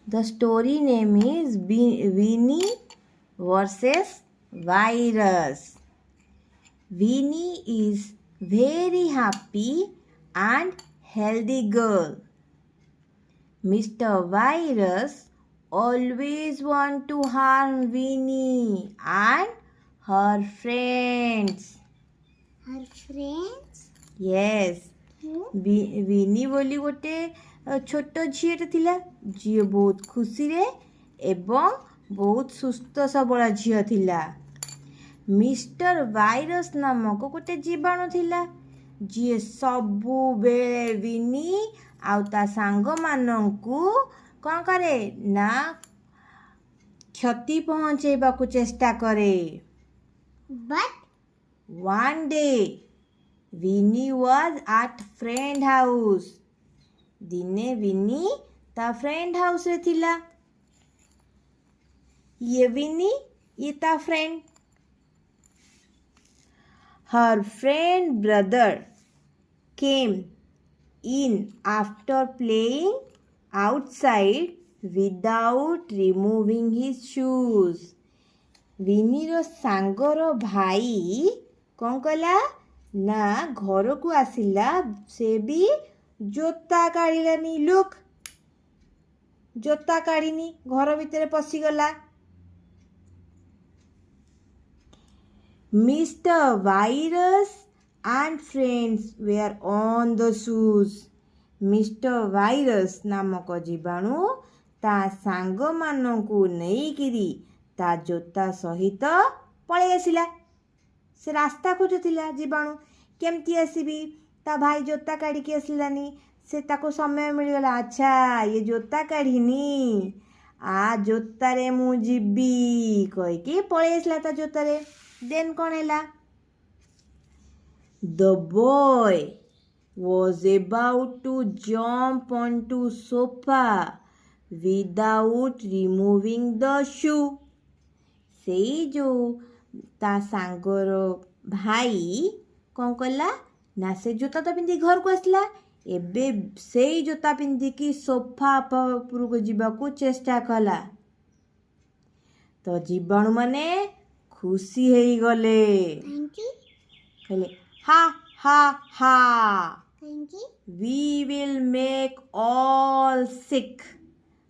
The story name is Winnie versus Virus. Winnie is very happy and healthy girl. Mr. Virus always want to harm Winnie and her friends. Her friends? Yes. विनी बोली गोटे छोट झीटे थिला जी बहुत खुशी रे एवं बहुत सुस्थ सबल झील थिला मिस्टर वायरस नामक गोटे जीवाणु थिला जी सबु बेले विनी आउ ता सांग मानंकु कौन करे ना क्षति पहुंचेबा को चेष्टा करे But one day Winnie was at friend house. दिने विनी ता फ्रेंड हाउस रे थिला ये विनी ये ता friend her friend brother came in after playing outside without removing his shoes. विनी रो सांगर भाई कौन कला ना घर को आसिला से भी जोता काढ़िलानी लुक जोता काढ़िनी घर भितर पशिगला mister virus and friends wear on the shoes mister virus नामक जीवाणु ता सांग मानंकु नेइकिरी ता जोता सहित पळै आसिला से रास्ता खोजुला जीवाणु केमती आसबि ता भाई जोता काढ़ी आसलानी से ताको समय मिलगला अच्छा ये जोता काढ़ीनी आ जोतारे मु जीबी कहीकि पळै आसला ता जोतारे देन कौन हैला the boy was about to jump onto sofa without removing the shoe सेई जो ता सांगर भाई कौन कला ना से जोता तो पिंधि घर को आसला एबे सेई जोता पिंधिकी सोफा उपरको को जीवाकू चेष्टा कला तो जीवाणु माने खुशी हेई गले thank you. कहले हा हा हा Thank you. we will make all sick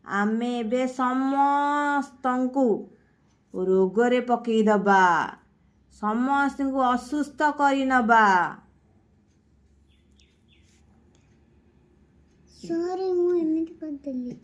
आमे एबे समस्तंकु रोगरे पकई दबा समस्त को असुस्थ करी नबा Sorry, ମୁଁ ଏମିତି କରିଦେଲି